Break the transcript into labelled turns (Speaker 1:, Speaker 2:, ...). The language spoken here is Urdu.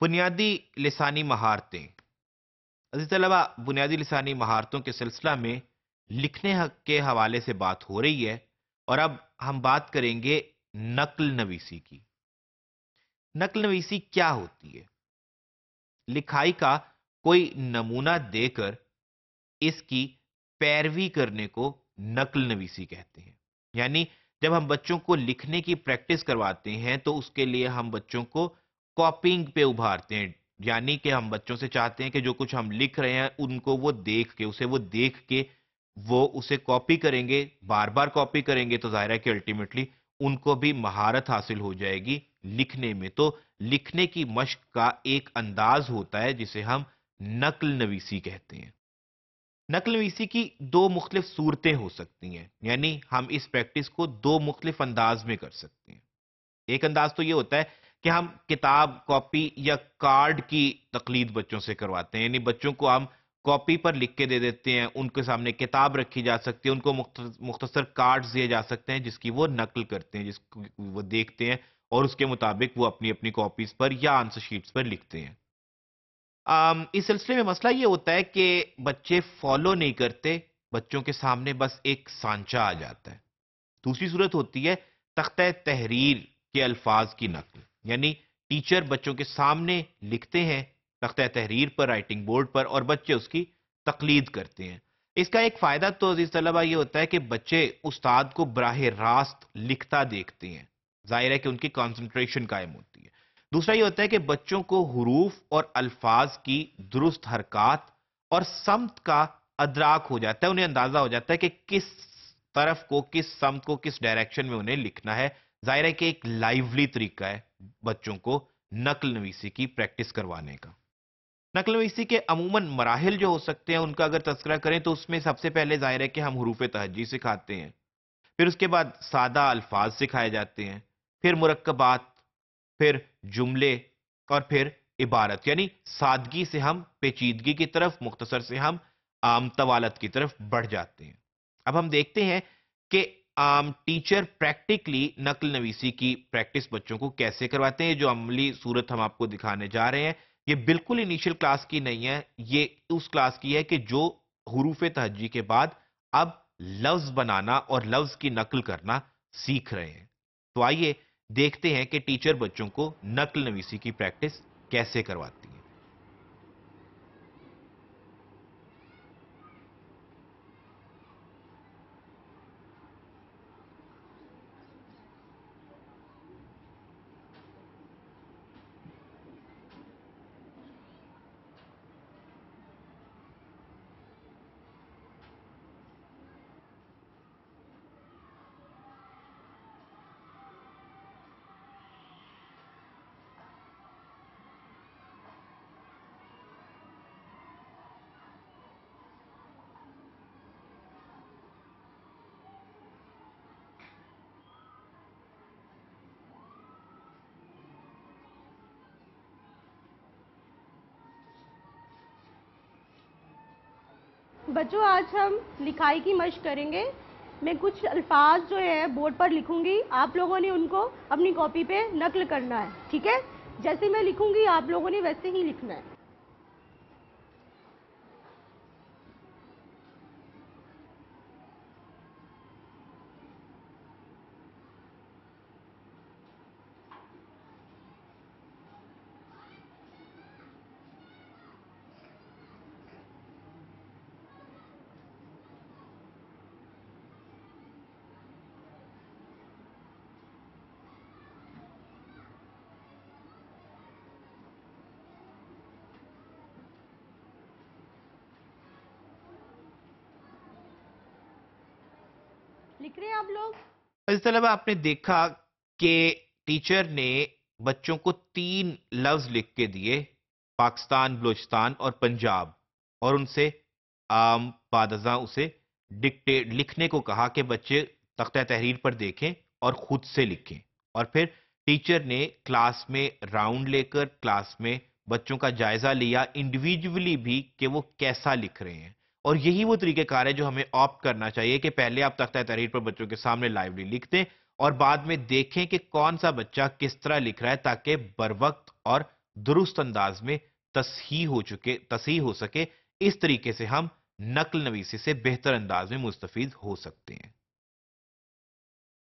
Speaker 1: بنیادی لسانی مہارتیں عزیز طلبہ، بنیادی لسانی مہارتوں کے سلسلہ میں لکھنے کے حوالے سے بات ہو رہی ہے اور اب ہم بات کریں گے نقل نویسی کی۔ نقل نویسی کیا ہوتی ہے؟ لکھائی کا کوئی نمونہ دے کر اس کی پیروی کرنے کو نقل نویسی کہتے ہیں۔ یعنی جب ہم بچوں کو لکھنے کی پریکٹس کرواتے ہیں تو اس کے لیے ہم بچوں کو کاپنگ پہ ابھارتے ہیں، یعنی کہ ہم بچوں سے چاہتے ہیں کہ جو کچھ ہم لکھ رہے ہیں ان کو وہ دیکھ کے وہ اسے کاپی کریں گے، بار بار کاپی کریں گے، تو ظاہر ہے کہ الٹیمیٹلی ان کو بھی مہارت حاصل ہو جائے گی لکھنے میں۔ تو لکھنے کی مشق کا ایک انداز ہوتا ہے جسے ہم نقل نویسی کہتے ہیں۔ نقل نویسی کی دو مختلف صورتیں ہو سکتی ہیں، یعنی ہم اس پریکٹس کو دو مختلف انداز میں کر سکتے ہیں۔ ایک انداز تو یہ ہوتا ہے کہ ہم کتاب، کاپی یا کارڈ کی تقلید بچوں سے کرواتے ہیں، یعنی بچوں کو ہم کاپی پر لکھ کے دے دیتے ہیں، ان کے سامنے کتاب رکھی جا سکتی ہے، ان کو مختصر کارڈز دیے جا سکتے ہیں جس کی وہ نقل کرتے ہیں، جس کو وہ دیکھتے ہیں اور اس کے مطابق وہ اپنی اپنی کاپیز پر یا آنسر شیٹس پر لکھتے ہیں۔ اس سلسلے میں مسئلہ یہ ہوتا ہے کہ بچے فالو نہیں کرتے، بچوں کے سامنے بس ایک سانچہ آ جاتا ہے۔ دوسری صورت ہوتی ہے تختہ تحریر کے الفاظ کی نقل، یعنی ٹیچر بچوں کے سامنے لکھتے ہیں تختہ تحریر پر، رائٹنگ بورڈ پر، اور بچے اس کی تقلید کرتے ہیں۔ اس کا ایک فائدہ تو عزیز طلبہ یہ ہوتا ہے کہ بچے استاد کو براہ راست لکھتا دیکھتے ہیں، ظاہر ہے کہ ان کی کانسنٹریشن قائم ہوتی ہے۔ دوسرا یہ ہوتا ہے کہ بچوں کو حروف اور الفاظ کی درست حرکات اور سمت کا ادراک ہو جاتا ہے، انہیں اندازہ ہو جاتا ہے کہ کس طرف کو، کس سمت کو، کس ڈائریکشن میں انہیں لکھنا ہے۔ ظاہر ہے کہ ایک لائیولی طریقہ ہے بچوں کو نقل نویسی کی پریکٹس کروانے کا۔ نقل نویسی کے عموماً مراحل جو ہو سکتے ہیں ان کا اگر تذکرہ کریں تو اس میں سب سے پہلے ظاہر ہے کہ ہم حروف تہجی سکھاتے ہیں، پھر اس کے بعد سادہ الفاظ سکھائے جاتے ہیں، پھر مرکبات، پھر جملے، اور پھر عبارت، یعنی سادگی سے ہم پیچیدگی کی طرف، مختصر سے ہم عام طوالت کی طرف بڑھ جاتے ہیں۔ اب ہم دیکھتے ہیں کہ ٹیچر پریکٹیکلی نقل نویسی کی پریکٹس بچوں کو کیسے کرواتے ہیں۔ جو عملی صورت ہم آپ کو دکھانے جا رہے ہیں یہ بالکل انیشل کلاس کی نہیں ہے، یہ اس کلاس کی ہے کہ جو حروف تہجی کے بعد اب لفظ بنانا اور لفظ کی نقل کرنا سیکھ رہے ہیں۔ تو آئیے دیکھتے ہیں کہ ٹیچر بچوں کو نقل نویسی کی پریکٹس کیسے کرواتی ہے۔
Speaker 2: بچوں آج ہم لکھائی کی مشق کریں گے۔ میں کچھ الفاظ جو ہیں بورڈ پر لکھوں گی، آپ لوگوں نے ان کو اپنی کاپی پہ نقل کرنا ہے، ٹھیک ہے؟ جیسے میں لکھوں گی آپ لوگوں نے ویسے ہی لکھنا ہے۔ لکھ رہے ہیں آپ لوگ؟
Speaker 1: عزیز طلبہ، آپ نے دیکھا کہ ٹیچر نے بچوں کو 3 لفظ لکھ کے دیے، پاکستان، بلوچستان اور پنجاب، اور ان سے بعد ازاں اسے لکھنے کو کہا کہ بچے تختہ تحریر پر دیکھیں اور خود سے لکھیں۔ اور پھر ٹیچر نے کلاس میں راؤنڈ لے کر کلاس میں بچوں کا جائزہ لیا انڈیویجولی بھی کہ وہ کیسا لکھ رہے ہیں۔ اور یہی وہ طریقہ کار ہے جو ہمیں آپٹ کرنا چاہیے کہ پہلے آپ تختہ تحریر پر بچوں کے سامنے لائیولی لکھ دیں اور بعد میں دیکھیں کہ کون سا بچہ کس طرح لکھ رہا ہے، تاکہ بر وقت اور درست انداز میں تصحیح ہو سکے، اس طریقے سے ہم نقل نویسی سے بہتر انداز میں مستفید ہو سکتے ہیں۔